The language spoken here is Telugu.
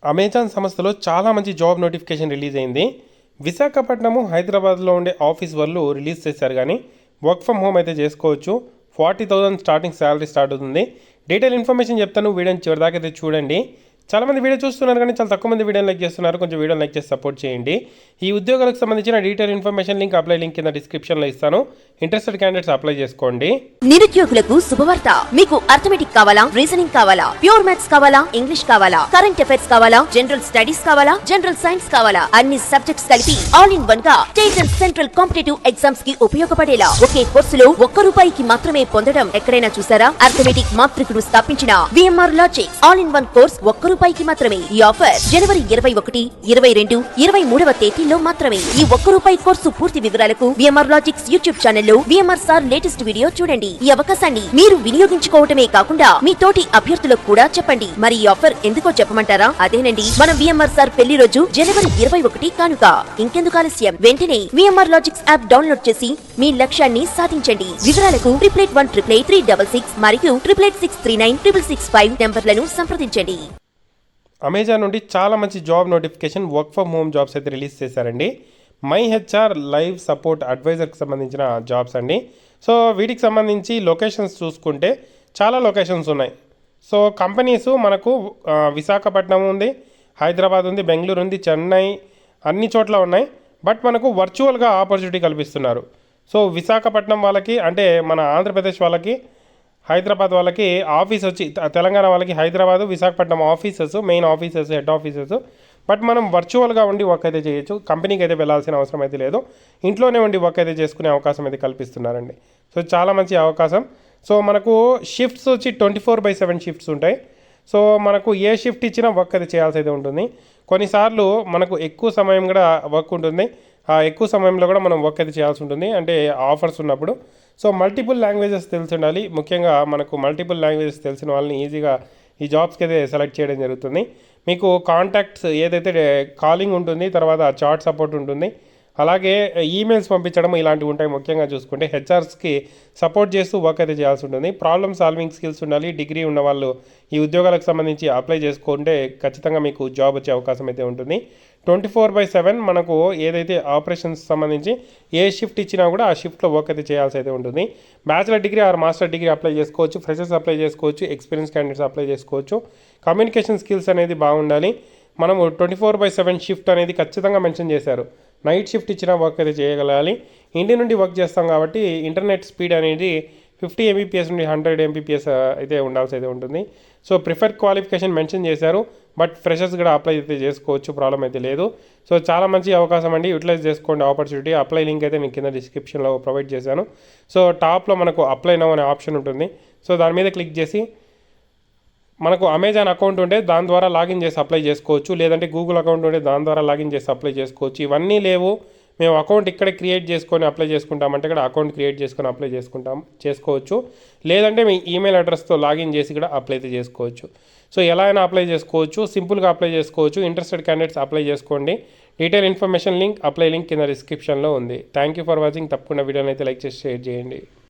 అమెజాన్ సంస్థలో చాలా మంచి జాబ్ నోటిఫికేషన్ రిలీజ్ అయింది. విశాఖపట్నము, హైదరాబాద్లో ఉండే ఆఫీస్ వాళ్ళు రిలీజ్ చేశారు. కానీ వర్క్ ఫ్రమ్ హోమ్ అయితే చేసుకోవచ్చు. 40,000 స్టార్టింగ్ శాలరీ స్టార్ట్ అవుతుంది. డీటెయిల్ ఇన్ఫర్మేషన్ చెప్తాను, వీడియోని చివరిదాకా అయితే చూడండి. చాలామంది వీడియో చూస్తున్నారు కానీ చాలా తక్కువ మంది వీడియోని లైక్ చేస్తున్నారు. కొంచెం వీడియోని లైక్ చేసి సపోర్ట్ చేయండి. ఈ ఉద్యోగాలకు సంబంధించిన detail information link, apply link కింద డిస్క్రిప్షన్లో ఇస్తాను. ఇంట్రెస్టెడ్ క్యాండిడేట్స్ అప్లై చేసుకోండి. నిరుద్యోగులకు శుభవార్త. మీకు అర్థమెటిక్ కావాలా, రీజనింగ్ కావాలా, ప్యూర్ మ్యాథ్స్ కావాలా, ఇంగ్లీష్ కావాలా, కరెంట్ అఫైర్స్ కావాలా, జనరల్ స్టడీస్ కావాలా, జనరల్ సైన్స్ కావాలా, అన్ని సబ్జెక్ట్స్ కలిపి ఆల్ ఇన్ వన్ గా state and central competitive exams కి ఉపయోగపడేలా ఒకే కోర్సులో ₹1 మాత్రమే పొందడం ఎక్కడైనా చూసారా? అర్థమెటిక్ మాత్రికుడు స్థాపించిన VMR logics all in one course ₹1 మాత్రమే. ఈ ఆఫర్ జనవరి 21, 22, 23వ తేదీల్లో మాత్రమే. ఈ ₹1 కోర్సు పూర్తి వివరాలకు విఎంఆర్ లాజిక్స్ యూట్యూబ్ ఛానల్లో విఎంఆర్ సార్ లేటెస్ట్ వీడియో చూడండి. ఈ అవకాశాన్ని మీరు వినియోగించుకోవటమే కాకుండా మీ తోటి అభ్యర్థులకు కూడా చెప్పండి. మరి ఈ ఆఫర్ ఎందుకో చెప్పమంటారా? అదేనండి, మన విఎంఆర్ సార్ పెళ్లి రోజు జనవరి 21 కానుక. ఇంకెందుకు ఆలస్యం, వెంటనే విఎంఆర్ లాజిక్స్ యాప్ డౌన్లోడ్ చేసి మీ లక్ష్యాన్ని సాధించండి. వివరాలకు 1881366 మరియు 88639665 నెంబర్లను సంప్రదించండి. అమెజాన్ నుండి చాలా మంచి job notification work from home jobs అయితే రిలీజ్ చేశారండి. మై హెచ్ఆర్ లైవ్ సపోర్ట్ అడ్వైజర్కి సంబంధించిన జాబ్స్ అండి. సో వీటికి సంబంధించి లొకేషన్స్ చూసుకుంటే చాలా లొకేషన్స్ ఉన్నాయి. సో కంపెనీస్ మనకు విశాఖపట్నం ఉంది, హైదరాబాద్ ఉంది, బెంగళూరు ఉంది, చెన్నై, అన్ని చోట్ల ఉన్నాయి. బట్ మనకు వర్చువల్గా ఆపర్చునిటీ కల్పిస్తున్నారు. సో విశాఖపట్నం వాళ్ళకి, అంటే మన ఆంధ్రప్రదేశ్ వాళ్ళకి, హైదరాబాద్ వాళ్ళకి ఆఫీస్ వచ్చి, తెలంగాణ వాళ్ళకి Hyderabad, Visakhapatnam offices, main offices, head offices. But మనం వర్చువల్గా ఉండి వర్క్ అయితే చేయొచ్చు. కంపెనీకి అయితే వెళ్ళాల్సిన అవసరం అయితే లేదు. ఇంట్లోనే ఉండి వర్క్ అయితే చేసుకునే అవకాశం అయితే కల్పిస్తున్నారండి. సో చాలా మంచి అవకాశం. సో మనకు షిఫ్ట్స్ వచ్చి 24/7 షిఫ్ట్స్ ఉంటాయి. సో మనకు ఏ షిఫ్ట్ ఇచ్చినా వర్క్ అయితే చేయాల్సి అయితే ఉంటుంది. కొన్నిసార్లు మనకు ఎక్కువ సమయం కూడా వర్క్ ఉంటుంది. ఆ ఎక్కువ సమయంలో కూడా మనం వర్క్ అయితే చేయాల్సి ఉంటుంది, అంటే ఆఫర్స్ ఉన్నప్పుడు. సో మల్టిపుల్ లాంగ్వేజెస్ తెలిసి ఉండాలి. ముఖ్యంగా మనకు మల్టిపుల్ లాంగ్వేజెస్ తెలిసిన వాళ్ళని ఈజీగా ఈ జాబ్స్కి అయితే సెలెక్ట్ చేయడం జరుగుతుంది. మీకు కాంటాక్ట్స్ ఏదైతే కాలింగ్ ఉంటుంది, తర్వాత చాట్ సపోర్ట్ ఉంటుంది, అలాగే ఈమెయిల్స్ పంపించడం ఇలాంటివి ఉంటాయి. ముఖ్యంగా చూసుకుంటే హెచ్ఆర్స్కి సపోర్ట్ చేస్తూ వర్క్ అయితే చేయాల్సి ఉంటుంది. ప్రాబ్లమ్ సాల్వింగ్ స్కిల్స్ ఉండాలి. డిగ్రీ ఉన్న వాళ్ళు ఈ ఉద్యోగాలకు సంబంధించి అప్లై చేసుకుంటే ఖచ్చితంగా మీకు జాబ్ వచ్చే అవకాశం అయితే ఉంటుంది. 24/7 మనకు ఏదైతే ఆపరేషన్స్ సంబంధించి ఏ షిఫ్ట్ ఇచ్చినా కూడా ఆ షిఫ్ట్లో వర్క్ అయితే చేయాల్సి అయితే ఉంటుంది. Bachelor degree or master degree apply చేసుకోవచ్చు, ఫ్రెషర్స్ అప్లై చేసుకోవచ్చు, ఎక్స్పీరియన్స్ క్యాండిడేట్స్ అప్లై చేసుకోవచ్చు. కమ్యూనికేషన్ స్కిల్స్ అనేది బాగుండాలి. మనము 24/7 షిఫ్ట్ అనేది ఖచ్చితంగా మెన్షన్ చేశారు. నైట్ షిఫ్ట్ ఇచ్చిన వర్క్ అయితే చేయగలగాలి. ఇంటి నుండి వర్క్ చేస్తాం కాబట్టి ఇంటర్నెట్ స్పీడ్ అనేది 50 Mbps నుండి 100 Mbps అయితే ఉండాల్సి అయితే ఉంటుంది. సో ప్రిఫర్డ్ క్వాలిఫికేషన్ మెన్షన్ చేశారు. బట్ ఫ్రెషర్స్ కూడా అప్లై అయితే చేసుకోవచ్చు, ప్రాబ్లం అయితే లేదు. సో చాలా మంచి అవకాశం అండి, యూటిలైజ్ చేసుకోండి ఆపర్చునిటీ. అప్లై లింక్ అయితే నేను కింద డిస్క్రిప్షన్లో ప్రొవైడ్ చేశాను. సో టాప్లో మనకు అప్లై నౌ అనే ఆప్షన్ ఉంటుంది. సో దాని మీద క్లిక్ చేసి మనకు అమెజాన్ అకౌంట్ ఉంటే దాని ద్వారా లాగిన్ చేసి అప్లై చేసుకోవచ్చు, లేదంటే గూగుల్ అకౌంట్ ఉంటే దాని ద్వారా లాగిన్ చేసి అప్లై చేసుకోవచ్చు. ఇవన్నీ లేవు, మేము అకౌంట్ ఇక్కడే క్రియేట్ చేసుకొని అప్లై చేసుకుంటామంటే ఇక్కడ అకౌంట్ క్రియేట్ చేసుకొని అప్లై చేసుకోవచ్చు, లేదంటే మీ ఈమెయిల్ అడ్రస్తో లాగిన్ చేసి కూడా అప్లై అయితే చేసుకోవచ్చు. సో ఎలా అయినా అప్లై చేసుకోవచ్చు, సింపుల్గా అప్లై చేసుకోవచ్చు. ఇంట్రెస్టెడ్ క్యాండిడేట్స్ అప్లై చేసుకోండి. Detail information link, apply link కింద డిస్క్రిప్షన్లో ఉంది. Thank you for watching. తప్పకుండా వీడియోని అయితే లైక్ చేసి షేర్ చేయండి.